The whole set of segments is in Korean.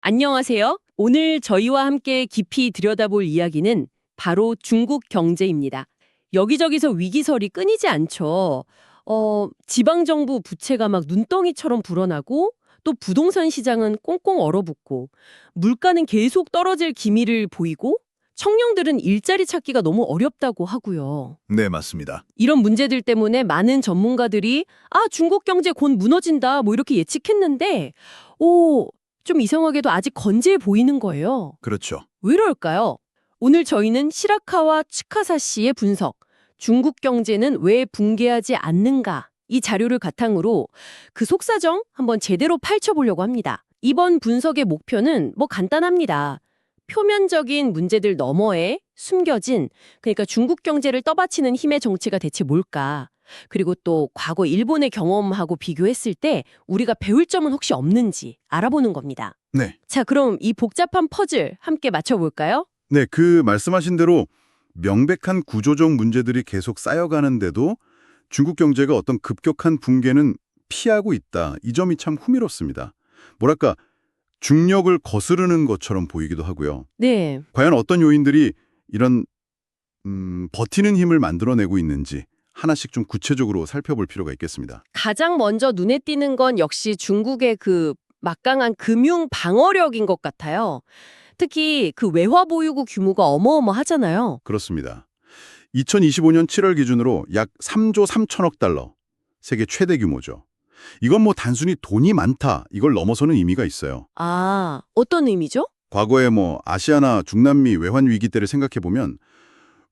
안녕하세요. 오늘 저희와 함께 깊이 들여다볼 이야기는 바로 중국 경제입니다. 여기저기서 위기설이 끊이지 않죠. 지방정부 부채가 막 눈덩이처럼 불어나고 또 부동산 시장은 꽁꽁 얼어붙고 물가는 계속 떨어질 기미를 보이고 청년들은 일자리 찾기가 너무 어렵다고 하고요. 네, 맞습니다. 이런 문제들 때문에 많은 전문가들이 중국 경제 곧 무너진다 뭐 이렇게 예측했는데 좀 이상하게도 아직 건재해 보이는 거예요. 그렇죠. 왜 이럴까요? 오늘 저희는 시라카와 츠카사 씨의 분석, 중국 경제는 왜 붕괴하지 않는가 이 자료를 바탕으로 그 속사정 한번 제대로 파헤쳐보려고 합니다. 이번 분석의 목표는 간단합니다. 표면적인 문제들 너머에 숨겨진 그러니까 중국 경제를 떠받치는 힘의 정체가 대체 뭘까? 그리고 또 과거 일본의 경험하고 비교했을 때 우리가 배울 점은 혹시 없는지 알아보는 겁니다. 네. 자, 그럼 이 복잡한 퍼즐 함께 맞춰볼까요? 네, 그 말씀하신 대로 명백한 구조적 문제들이 계속 쌓여가는데도 중국 경제가 어떤 급격한 붕괴는 피하고 있다. 이 점이 참 흥미롭습니다. 뭐랄까, 중력을 거스르는 것처럼 보이기도 하고요. 네. 과연 어떤 요인들이 이런 버티는 힘을 만들어내고 있는지 하나씩 좀 구체적으로 살펴볼 필요가 있겠습니다. 가장 먼저 눈에 띄는 건 역시 중국의 그 막강한 금융 방어력인 것 같아요. 특히 그 외화 보유고 규모가 어마어마하잖아요. 그렇습니다. 2025년 7월 기준으로 약 3조 3천억 달러, 세계 최대 규모죠. 이건 단순히 돈이 많다, 이걸 넘어서는 의미가 있어요. 어떤 의미죠? 과거에 아시아나 중남미 외환 위기 때를 생각해보면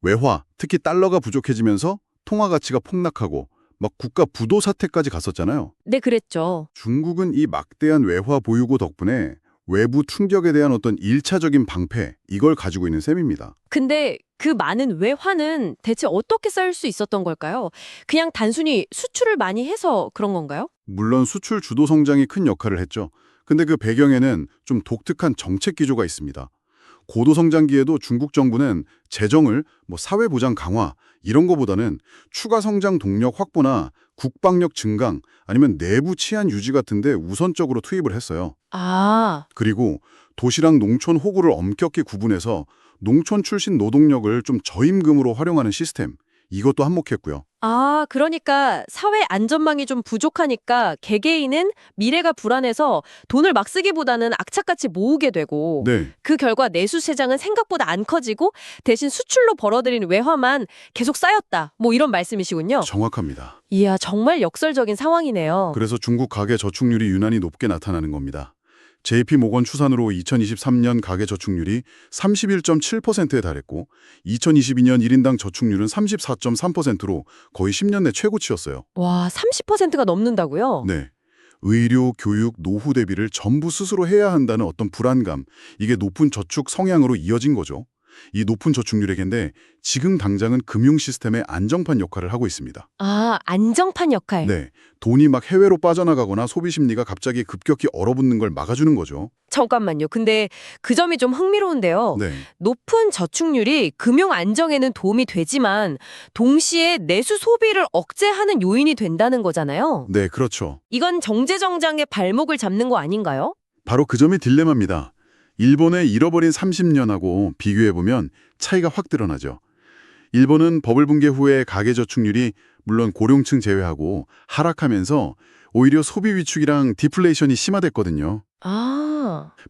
외화, 특히 달러가 부족해지면서 통화 가치가 폭락하고 막 국가 부도 사태까지 갔었잖아요. 네, 그랬죠. 중국은 이 막대한 외화 보유고 덕분에 외부 충격에 대한 어떤 1차적인 방패, 이걸 가지고 있는 셈입니다. 근데 그 많은 외화는 대체 어떻게 쌓일 수 있었던 걸까요? 그냥 단순히 수출을 많이 해서 그런 건가요? 물론 수출 주도 성장이 큰 역할을 했죠. 근데 그 배경에는 좀 독특한 정책 기조가 있습니다. 고도 성장기에도 중국 정부는 재정을 사회보장 강화 이런 거보다는 추가 성장 동력 확보나 국방력 증강 아니면 내부 치안 유지 같은 데 우선적으로 투입을 했어요. 그리고 도시랑 농촌 호구를 엄격히 구분해서 농촌 출신 노동력을 좀 저임금으로 활용하는 시스템, 이것도 한몫했고요. 그러니까 사회 안전망이 좀 부족하니까 개개인은 미래가 불안해서 돈을 막 쓰기보다는 악착같이 모으게 되고 네, 그 결과 내수 시장은 생각보다 안 커지고 대신 수출로 벌어들인 외화만 계속 쌓였다. 이런 말씀이시군요. 정확합니다. 이야, 정말 역설적인 상황이네요. 그래서 중국 가계 저축률이 유난히 높게 나타나는 겁니다. JP모건 추산으로 2023년 가계 저축률이 31.7%에 달했고 2022년 1인당 저축률은 34.3%로 거의 10년 내 최고치였어요. 와, 30%가 넘는다고요? 네. 의료, 교육, 노후 대비를 전부 스스로 해야 한다는 어떤 불안감, 이게 높은 저축 성향으로 이어진 거죠. 이 높은 저축률에겐데 지금 당장은 금융 시스템의 안정판 역할을 하고 있습니다. 안정판 역할. 네, 돈이 막 해외로 빠져나가거나 소비 심리가 갑자기 급격히 얼어붙는 걸 막아주는 거죠. 잠깐만요. 근데 그 점이 좀 흥미로운데요. 네, 높은 저축률이 금융 안정에는 도움이 되지만 동시에 내수 소비를 억제하는 요인이 된다는 거잖아요. 네, 그렇죠. 이건 정제정장의 발목을 잡는 거 아닌가요? 바로 그 점이 딜레마입니다. 일본의 잃어버린 30년하고 비교해보면 차이가 확 드러나죠. 일본은 버블 붕괴 후에 가계 저축률이 물론 고령층 제외하고 하락하면서 오히려 소비 위축이랑 디플레이션이 심화됐거든요.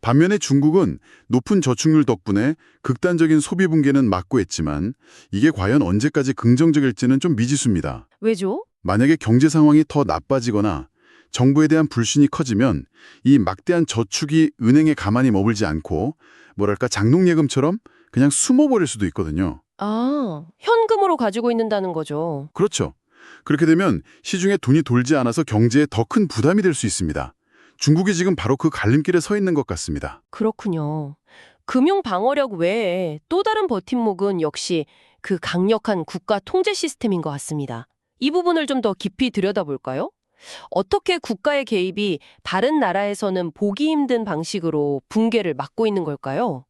반면에 중국은 높은 저축률 덕분에 극단적인 소비 붕괴는 막고 했지만 이게 과연 언제까지 긍정적일지는 좀 미지수입니다. 왜죠? 만약에 경제 상황이 더 나빠지거나 정부에 대한 불신이 커지면 이 막대한 저축이 은행에 가만히 머물지 않고 장롱예금처럼 그냥 숨어버릴 수도 있거든요. 현금으로 가지고 있는다는 거죠. 그렇죠. 그렇게 되면 시중에 돈이 돌지 않아서 경제에 더 큰 부담이 될 수 있습니다. 중국이 지금 바로 그 갈림길에 서 있는 것 같습니다. 그렇군요. 금융 방어력 외에 또 다른 버팀목은 역시 그 강력한 국가 통제 시스템인 것 같습니다. 이 부분을 좀 더 깊이 들여다볼까요? 어떻게 국가의 개입이 다른 나라에서는 보기 힘든 방식으로 붕괴를 막고 있는 걸까요?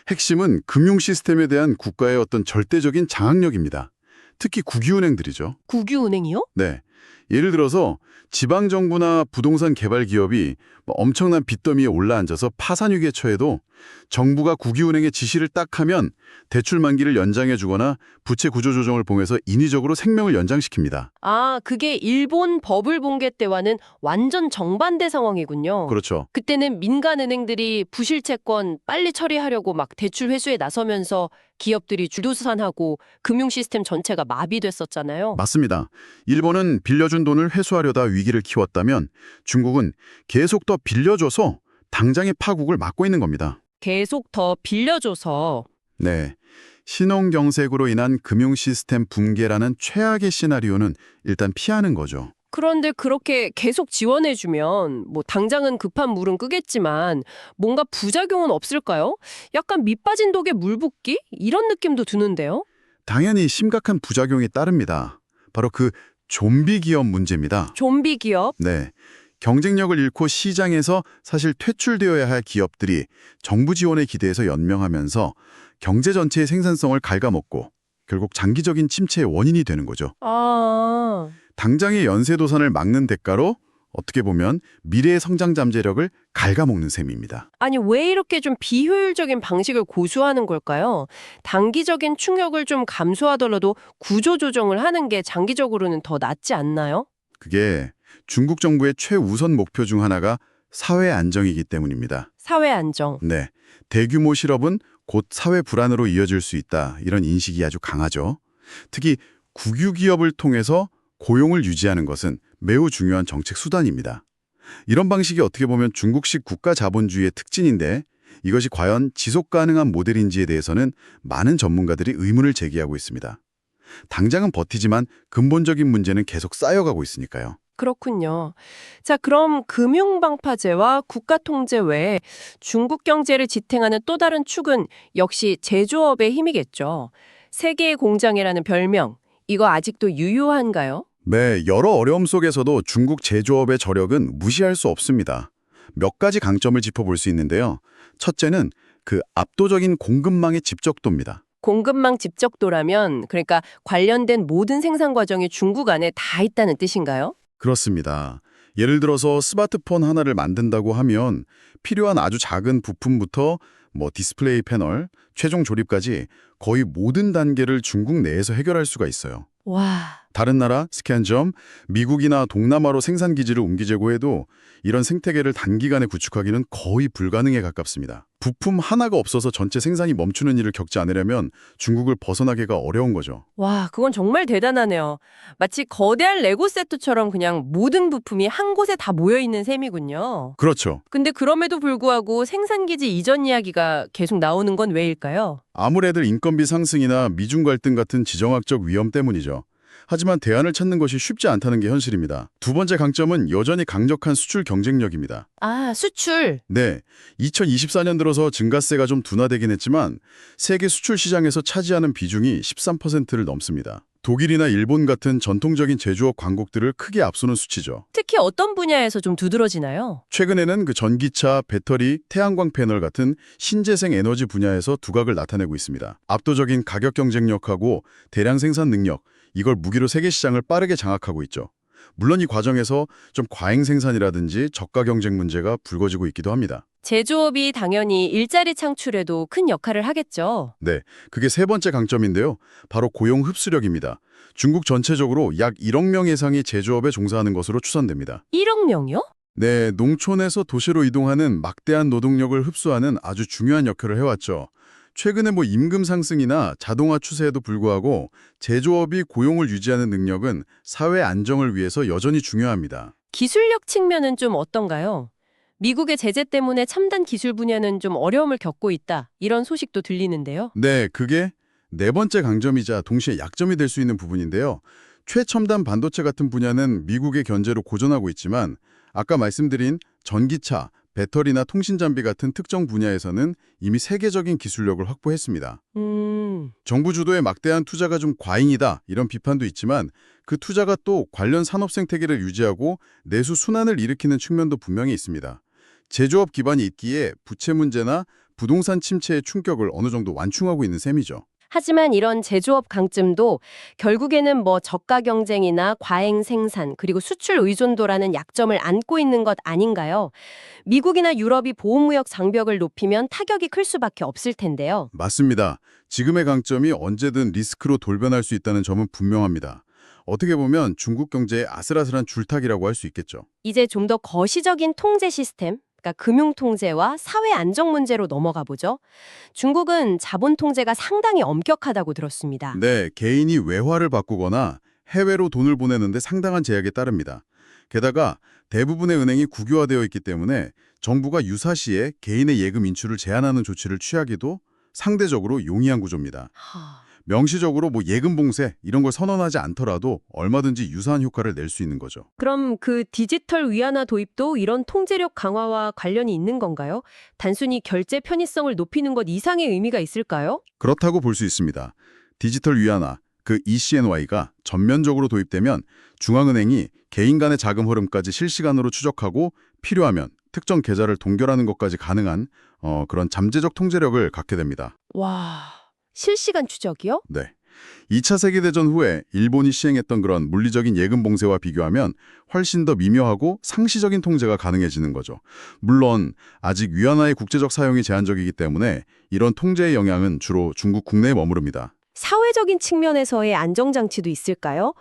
핵심은 금융 시스템에 대한 국가의 어떤 절대적인 장악력입니다. 특히 국유은행들이죠. 국유은행이요? 네. 예를 들어서 지방정부나 부동산 개발 기업이 뭐 엄청난 빚더미에 올라앉아서 파산 위기에 처해도 정부가 국유은행에 지시를 딱 하면 대출 만기를 연장해 주거나 부채 구조 조정을 봉해서 인위적으로 생명을 연장시킵니다. 아, 그게 일본 버블 붕괴 때와는 완전 정반대 상황이군요. 그렇죠. 그때는 민간 은행들이 부실 채권 빨리 처리하려고 막 대출 회수에 나서면서 기업들이 주도산하고 금융 시스템 전체가 마비됐었잖아요. 맞습니다. 일본은 빌려준 돈을 회수하려다 위기를 키웠다면 중국은 계속 더 빌려줘서 당장의 파국을 막고 있는 겁니다. 계속 더 빌려줘서. 네. 신혼경색으로 인한 금융 시스템 붕괴라는 최악의 시나리오는 일단 피하는 거죠. 그런데 그렇게 계속 지원해주면 뭐 당장은 급한 물은 끄겠지만 뭔가 부작용은 없을까요? 약간 밑 빠진 독에 물 붓기? 이런 느낌도 드는데요. 당연히 심각한 부작용이 따릅니다. 바로 그 좀비 기업 문제입니다. 좀비 기업? 네. 경쟁력을 잃고 시장에서 사실 퇴출되어야 할 기업들이 정부 지원에 기대해서 연명하면서 경제 전체의 생산성을 갉아먹고 결국 장기적인 침체의 원인이 되는 거죠. 아, 당장의 연쇄도산을 막는 대가로 어떻게 보면 미래의 성장 잠재력을 갉아먹는 셈입니다. 아니 왜 이렇게 좀 비효율적인 방식을 고수하는 걸까요? 단기적인 충격을 좀 감수하더라도 구조조정을 하는 게 장기적으로는 더 낫지 않나요? 그게 중국 정부의 최우선 목표 중 하나가 사회 안정이기 때문입니다. 사회 안정. 네, 대규모 실업은 곧 사회 불안으로 이어질 수 있다. 이런 인식이 아주 강하죠. 특히 국유기업을 통해서 고용을 유지하는 것은 매우 중요한 정책 수단입니다. 이런 방식이 어떻게 보면 중국식 국가 자본주의의 특징인데 이것이 과연 지속 가능한 모델인지에 대해서는 많은 전문가들이 의문을 제기하고 있습니다. 당장은 버티지만 근본적인 문제는 계속 쌓여가고 있으니까요. 그렇군요. 자, 그럼 금융방파제와 국가통제 외에 중국 경제를 지탱하는 또 다른 축은 역시 제조업의 힘이겠죠. 세계의 공장이라는 별명, 이거 아직도 유효한가요? 네, 여러 어려움 속에서도 중국 제조업의 저력은 무시할 수 없습니다. 몇 가지 강점을 짚어볼 수 있는데요. 첫째는 그 압도적인 공급망의 집적도입니다. 공급망 집적도라면 그러니까 관련된 모든 생산 과정이 중국 안에 다 있다는 뜻인가요? 그렇습니다. 예를 들어서 스마트폰 하나를 만든다고 하면 필요한 아주 작은 부품부터 디스플레이 패널, 최종 조립까지 거의 모든 단계를 중국 내에서 해결할 수가 있어요. 와, 다른 나라, 스캔점, 미국이나 동남아로 생산 기지를 옮기자고 해도 이런 생태계를 단기간에 구축하기는 거의 불가능에 가깝습니다. 부품 하나가 없어서 전체 생산이 멈추는 일을 겪지 않으려면 중국을 벗어나기가 어려운 거죠. 와, 그건 정말 대단하네요. 마치 거대한 레고 세트처럼 그냥 모든 부품이 한 곳에 다 모여 있는 셈이군요. 그렇죠. 근데 그럼에도 불구하고 생산기지 이전 이야기가 계속 나오는 건 왜일까요? 아무래도 인건비 상승이나 미중 갈등 같은 지정학적 위험 때문이죠. 하지만 대안을 찾는 것이 쉽지 않다는 게 현실입니다. 두 번째 강점은 여전히 강력한 수출 경쟁력입니다. 아, 수출. 네, 2024년 들어서 증가세가 좀 둔화되긴 했지만 세계 수출 시장에서 차지하는 비중이 13%를 넘습니다. 독일이나 일본 같은 전통적인 제조업 강국들을 크게 앞서는 수치죠. 특히 어떤 분야에서 좀 두드러지나요? 최근에는 그 전기차, 배터리, 태양광 패널 같은 신재생 에너지 분야에서 두각을 나타내고 있습니다. 압도적인 가격 경쟁력하고 대량 생산 능력, 이걸 무기로 세계 시장을 빠르게 장악하고 있죠. 물론 이 과정에서 좀 과잉 생산이라든지 저가 경쟁 문제가 불거지고 있기도 합니다. 제조업이 당연히 일자리 창출에도 큰 역할을 하겠죠. 네, 그게 세 번째 강점인데요. 바로 고용 흡수력입니다. 중국 전체적으로 약 1억 명 이상이 제조업에 종사하는 것으로 추산됩니다. 1억 명이요? 네, 농촌에서 도시로 이동하는 막대한 노동력을 흡수하는 아주 중요한 역할을 해왔죠. 최근에 임금 상승이나 자동화 추세에도 불구하고 제조업이 고용을 유지하는 능력은 사회 안정을 위해서 여전히 중요합니다. 기술력 측면은 좀 어떤가요? 미국의 제재 때문에 첨단 기술 분야는 좀 어려움을 겪고 있다. 이런 소식도 들리는데요. 네, 그게 네 번째 강점이자 동시에 약점이 될 수 있는 부분인데요. 최첨단 반도체 같은 분야는 미국의 견제로 고전하고 있지만 아까 말씀드린 전기차, 배터리나 통신 장비 같은 특정 분야에서는 이미 세계적인 기술력을 확보했습니다. 정부 주도의 막대한 투자가 좀 과잉이다 이런 비판도 있지만 그 투자가 또 관련 산업 생태계를 유지하고 내수 순환을 일으키는 측면도 분명히 있습니다. 제조업 기반이 있기에 부채 문제나 부동산 침체의 충격을 어느 정도 완충하고 있는 셈이죠. 하지만 이런 제조업 강점도 결국에는 뭐 저가 경쟁이나 과잉 생산 그리고 수출 의존도라는 약점을 안고 있는 것 아닌가요? 미국이나 유럽이 보호무역 장벽을 높이면 타격이 클 수밖에 없을 텐데요. 맞습니다. 지금의 강점이 언제든 리스크로 돌변할 수 있다는 점은 분명합니다. 어떻게 보면 중국 경제의 아슬아슬한 줄타기라고 할 수 있겠죠. 이제 좀 더 거시적인 통제 시스템, 그러니까 금융 통제와 사회 안정 문제로 넘어가 보죠. 중국은 자본 통제가 상당히 엄격하다고 들었습니다. 네, 개인이 외화를 바꾸거나 해외로 돈을 보내는데 상당한 제약에 따릅니다. 게다가 대부분의 은행이 국유화되어 있기 때문에 정부가 유사시에 개인의 예금 인출을 제한하는 조치를 취하기도 상대적으로 용이한 구조입니다. 하... 명시적으로 뭐 예금 봉쇄 이런 걸 선언하지 않더라도 얼마든지 유사한 효과를 낼 수 있는 거죠. 그럼 그 디지털 위안화 도입도 이런 통제력 강화와 관련이 있는 건가요? 단순히 결제 편의성을 높이는 것 이상의 의미가 있을까요? 그렇다고 볼 수 있습니다. 디지털 위안화, 그 ECNY가 전면적으로 도입되면 중앙은행이 개인 간의 자금 흐름까지 실시간으로 추적하고 필요하면 특정 계좌를 동결하는 것까지 가능한 그런 잠재적 통제력을 갖게 됩니다. 와, 실시간 추적이요? 네. 2차 세계대전 후에 일본이 시행했던 그런 물리적인 예금 봉쇄와 비교하면 훨씬 더 미묘하고 상시적인 통제가 가능해지는 거죠. 물론 아직 위안화의 국제적 사용이 제한적이기 때문에 이런 통제의 영향은 주로 중국 국내에 머무릅니다. 사회적인 측면에서의 안정장치도 있을까요?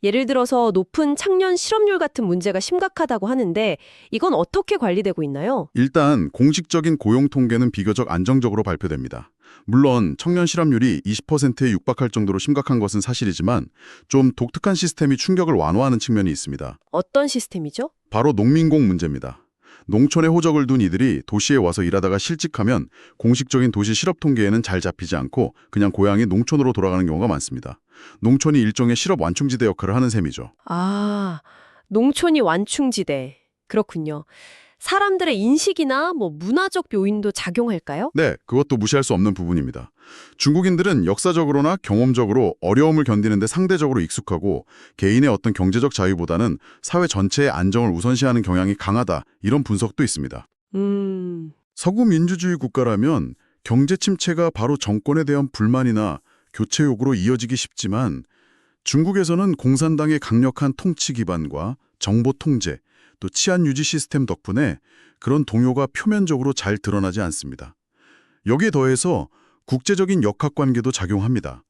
예를 들어서 높은 청년 실업률 같은 문제가 심각하다고 하는데 이건 어떻게 관리되고 있나요? 일단 공식적인 고용 통계는 비교적 안정적으로 발표됩니다. 물론 청년 실업률이 20%에 육박할 정도로 심각한 것은 사실이지만 좀 독특한 시스템이 충격을 완화하는 측면이 있습니다. 어떤 시스템이죠? 바로 농민공 문제입니다. 농촌에 호적을 둔 이들이 도시에 와서 일하다가 실직하면 공식적인 도시 실업 통계에는 잘 잡히지 않고 그냥 고향이 농촌으로 돌아가는 경우가 많습니다. 농촌이 일종의 실업 완충지대 역할을 하는 셈이죠. 아, 농촌이 완충지대. 그렇군요. 사람들의 인식이나 뭐 문화적 요인도 작용할까요? 네, 그것도 무시할 수 없는 부분입니다. 중국인들은 역사적으로나 경험적으로 어려움을 견디는데 상대적으로 익숙하고 개인의 어떤 경제적 자유보다는 사회 전체의 안정을 우선시하는 경향이 강하다, 이런 분석도 있습니다. 서구 민주주의 국가라면 경제 침체가 바로 정권에 대한 불만이나 교체 요구로 이어지기 쉽지만 중국에서는 공산당의 강력한 통치 기반과 정보 통제, 또 치안 유지 시스템 덕분에 그런 동요가 표면적으로 잘 드러나지 않습니다. 여기에 더해서 국제적인 역학관계도 작용합니다.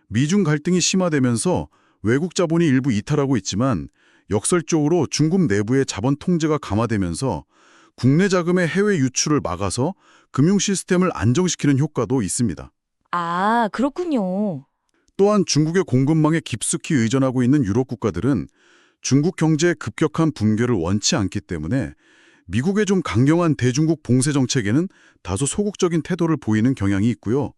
미중 갈등이 심화되면서 외국 자본이 일부 이탈하고 있지만 역설적으로 중국 내부의 자본 통제가 강화되면서 국내 자금의 해외 유출을 막아서 금융 시스템을 안정시키는 효과도 있습니다. 아, 그렇군요. 또한 중국의 공급망에 깊숙이 의존하고 있는 유럽 국가들은 중국 경제의 급격한 붕괴를 원치 않기 때문에 미국의 좀 강경한 대중국 봉쇄 정책에는 다소 소극적인 태도를 보이는 경향이 있고요.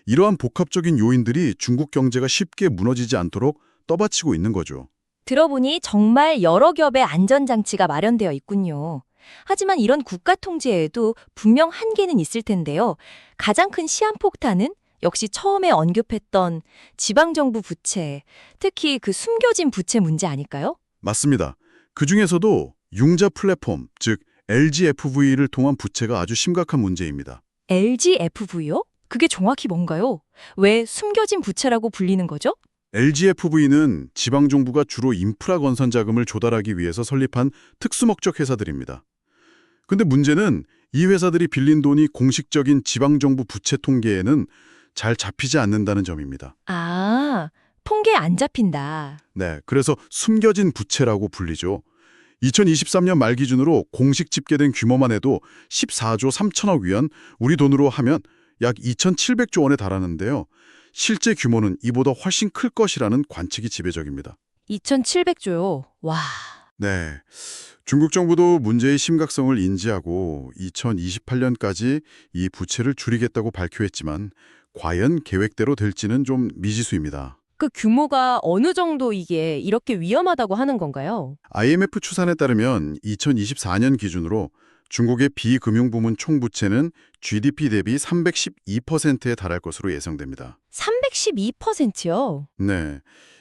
이러한 복합적인 요인들이 중국 경제가 쉽게 무너지지 않도록 떠받치고 있는 거죠. 들어보니 정말 여러 겹의 안전장치가 마련되어 있군요. 하지만 이런 국가 통제에도 분명 한계는 있을 텐데요. 가장 큰 시한폭탄은 역시 처음에 언급했던 지방정부 부채, 특히 그 숨겨진 부채 문제 아닐까요? 맞습니다. 그중에서도 융자 플랫폼, 즉 LGFV를 통한 부채가 아주 심각한 문제입니다. LGFV요? 그게 정확히 뭔가요? 왜 숨겨진 부채라고 불리는 거죠? LGFV는 지방정부가 주로 인프라 건설 자금을 조달하기 위해서 설립한 특수목적 회사들입니다. 근데 문제는 이 회사들이 빌린 돈이 공식적인 지방정부 부채 통계에는 잘 잡히지 않는다는 점입니다. 아, 통계에 안 잡힌다. 네, 그래서 숨겨진 부채라고 불리죠. 2023년 말 기준으로 공식 집계된 규모만 해도 14조 3천억 위안, 우리 돈으로 하면 약 2,700조 원에 달하는데요. 실제 규모는 이보다 훨씬 클 것이라는 관측이 지배적입니다. 2,700조요. 와. 네, 중국 정부도 문제의 심각성을 인지하고 2028년까지 이 부채를 줄이겠다고 발표했지만 과연 계획대로 될지는 좀 미지수입니다. 그 규모가 어느 정도 이게 이렇게 위험하다고 하는 건가요? IMF 추산에 따르면 2024년 기준으로 중국의 비금융부문 총부채는 GDP 대비 312%에 달할 것으로 예상됩니다. 312%요? 네,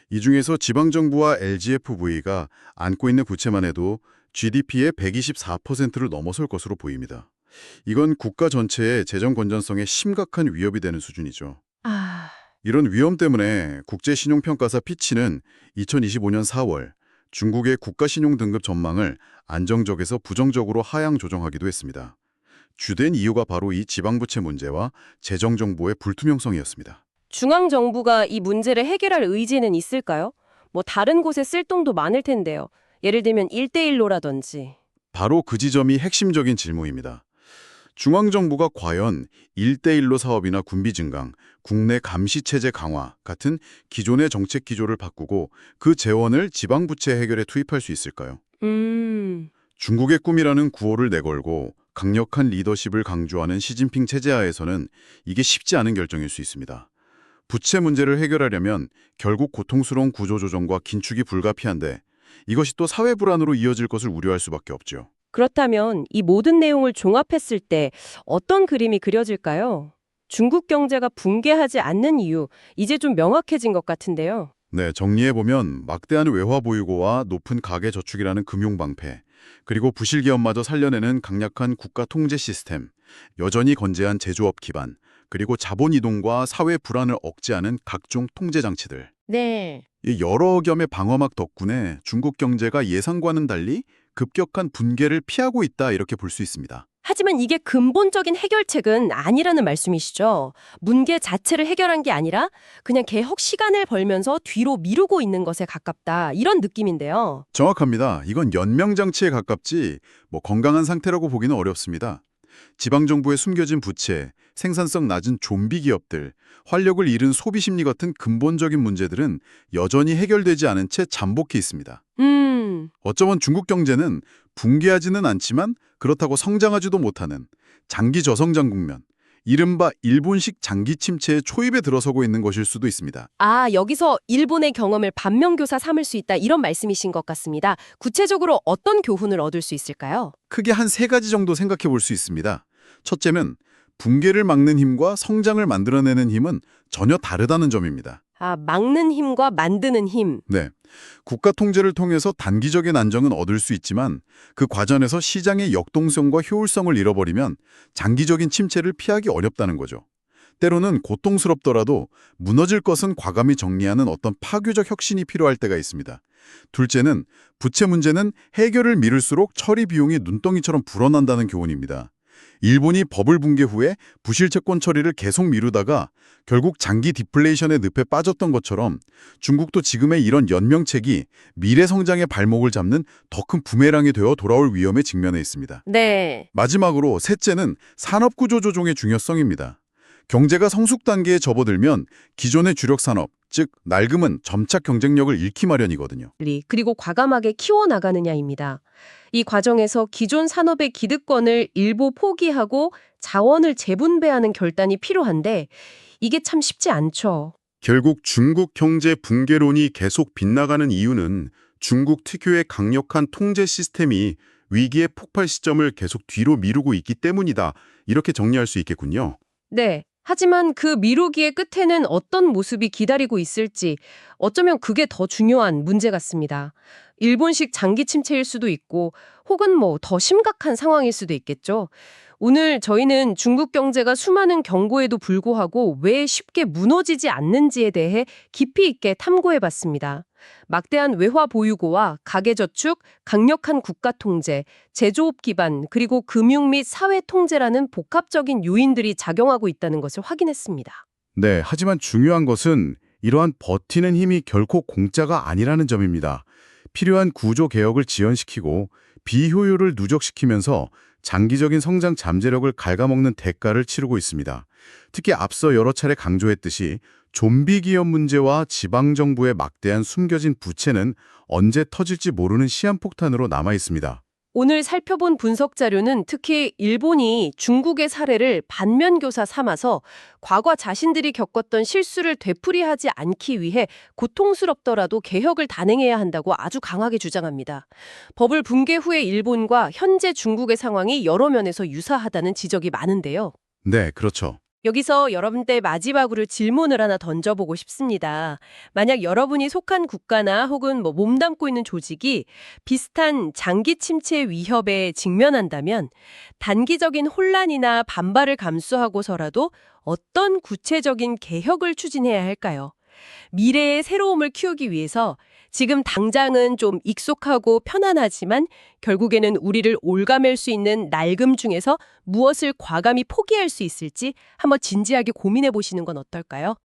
이 중에서 지방정부와 LGFV가 안고 있는 부채만 해도 GDP의 124%를 넘어설 것으로 보입니다. 이건 국가 전체의 재정 건전성에 심각한 위협이 되는 수준이죠. 아, 이런 위험 때문에 국제신용평가사 피치는 2025년 4월 중국의 국가신용등급 전망을 안정적에서 부정적으로 하향 조정하기도 했습니다. 주된 이유가 바로 이 지방부채 문제와 재정정보의 불투명성이었습니다. 중앙정부가 이 문제를 해결할 의지는 있을까요? 뭐 다른 곳에 쓸 돈도 많을 텐데요. 예를 들면 1대1로라든지. 바로 그 지점이 핵심적인 질문입니다. 중앙정부가 과연 1대1로 사업이나 군비 증강, 국내 감시체제 강화 같은 기존의 정책 기조를 바꾸고 그 재원을 지방부채 해결에 투입할 수 있을까요? 중국의 꿈이라는 구호를 내걸고 강력한 리더십을 강조하는 시진핑 체제하에서는 이게 쉽지 않은 결정일 수 있습니다. 부채 문제를 해결하려면 결국 고통스러운 구조조정과 긴축이 불가피한데 이것이 또 사회 불안으로 이어질 것을 우려할 수밖에 없죠. 그렇다면 이 모든 내용을 종합했을 때 어떤 그림이 그려질까요? 중국 경제가 붕괴하지 않는 이유, 이제 좀 명확해진 것 같은데요. 네, 정리해보면 막대한 외화 보유고와 높은 가계 저축이라는 금융 방패, 그리고 부실 기업마저 살려내는 강력한 국가 통제 시스템, 여전히 건재한 제조업 기반, 그리고 자본 이동과 사회 불안을 억제하는 각종 통제 장치들. 네. 이 여러 겸의 방어막 덕분에 중국 경제가 예상과는 달리 급격한 붕괴를 피하고 있다 이렇게 볼 수 있습니다. 하지만 이게 근본적인 해결책은 아니라는 말씀이시죠. 문제 자체를 해결한 게 아니라 그냥 개혁 시간을 벌면서 뒤로 미루고 있는 것에 가깝다. 이런 느낌인데요. 정확합니다. 이건 연명장치에 가깝지 건강한 상태라고 보기는 어렵습니다. 지방정부의 숨겨진 부채, 생산성 낮은 좀비 기업들, 활력을 잃은 소비 심리 같은 근본적인 문제들은 여전히 해결되지 않은 채 잠복해 있습니다. 어쩌면 중국 경제는 붕괴하지는 않지만 그렇다고 성장하지도 못하는 장기 저성장 국면, 이른바 일본식 장기 침체의 초입에 들어서고 있는 것일 수도 있습니다. 아, 여기서 일본의 경험을 반면교사 삼을 수 있다. 이런 말씀이신 것 같습니다. 구체적으로 어떤 교훈을 얻을 수 있을까요? 크게 한 3가지 정도 생각해 볼 수 있습니다. 첫째는 붕괴를 막는 힘과 성장을 만들어내는 힘은 전혀 다르다는 점입니다. 아, 막는 힘과 만드는 힘. 네. 국가 통제를 통해서 단기적인 안정은 얻을 수 있지만 그 과정에서 시장의 역동성과 효율성을 잃어버리면 장기적인 침체를 피하기 어렵다는 거죠. 때로는 고통스럽더라도 무너질 것은 과감히 정리하는 어떤 파괴적 혁신이 필요할 때가 있습니다. 둘째는 부채 문제는 해결을 미룰수록 처리 비용이 눈덩이처럼 불어난다는 교훈입니다. 일본이 버블 붕괴 후에 부실 채권 처리를 계속 미루다가 결국 장기 디플레이션의 늪에 빠졌던 것처럼 중국도 지금의 이런 연명책이 미래 성장의 발목을 잡는 더 큰 부메랑이 되어 돌아올 위험에 직면해 있습니다. 네. 마지막으로 셋째는 산업구조 조정의 중요성입니다. 경제가 성숙 단계에 접어들면 기존의 주력 산업, 즉 낡음은 점차 경쟁력을 잃기 마련이거든요. 그리고 과감하게 키워나가느냐입니다. 이 과정에서 기존 산업의 기득권을 일부 포기하고 자원을 재분배하는 결단이 필요한데 이게 참 쉽지 않죠. 결국 중국 경제 붕괴론이 계속 빗나가는 이유는 중국 특유의 강력한 통제 시스템이 위기의 폭발 시점을 계속 뒤로 미루고 있기 때문이다. 이렇게 정리할 수 있겠군요. 네. 하지만 그 미루기의 끝에는 어떤 모습이 기다리고 있을지 어쩌면 그게 더 중요한 문제 같습니다. 일본식 장기 침체일 수도 있고 혹은 더 심각한 상황일 수도 있겠죠. 오늘 저희는 중국 경제가 수많은 경고에도 불구하고 왜 쉽게 무너지지 않는지에 대해 깊이 있게 탐구해봤습니다. 막대한 외화 보유고와 가계저축, 강력한 국가 통제, 제조업 기반, 그리고 금융 및 사회 통제라는 복합적인 요인들이 작용하고 있다는 것을 확인했습니다. 네, 하지만 중요한 것은 이러한 버티는 힘이 결코 공짜가 아니라는 점입니다. 필요한 구조 개혁을 지연시키고 비효율을 누적시키면서 장기적인 성장 잠재력을 갉아먹는 대가를 치르고 있습니다. 특히 앞서 여러 차례 강조했듯이 좀비 기업 문제와 지방정부의 막대한 숨겨진 부채는 언제 터질지 모르는 시한폭탄으로 남아 있습니다. 오늘 살펴본 분석 자료는 특히 일본이 중국의 사례를 반면교사 삼아서 과거 자신들이 겪었던 실수를 되풀이하지 않기 위해 고통스럽더라도 개혁을 단행해야 한다고 아주 강하게 주장합니다. 버블 붕괴 후의 일본과 현재 중국의 상황이 여러 면에서 유사하다는 지적이 많은데요. 네, 그렇죠. 여기서 여러분께 마지막으로 질문을 하나 던져보고 싶습니다. 만약 여러분이 속한 국가나 혹은 몸담고 있는 조직이 비슷한 장기 침체 위협에 직면한다면 단기적인 혼란이나 반발을 감수하고서라도 어떤 구체적인 개혁을 추진해야 할까요? 미래의 새로움을 키우기 위해서 지금 당장은 좀 익숙하고 편안하지만 결국에는 우리를 올가맬 수 있는 낡음 중에서 무엇을 과감히 포기할 수 있을지 한번 진지하게 고민해 보시는 건 어떨까요?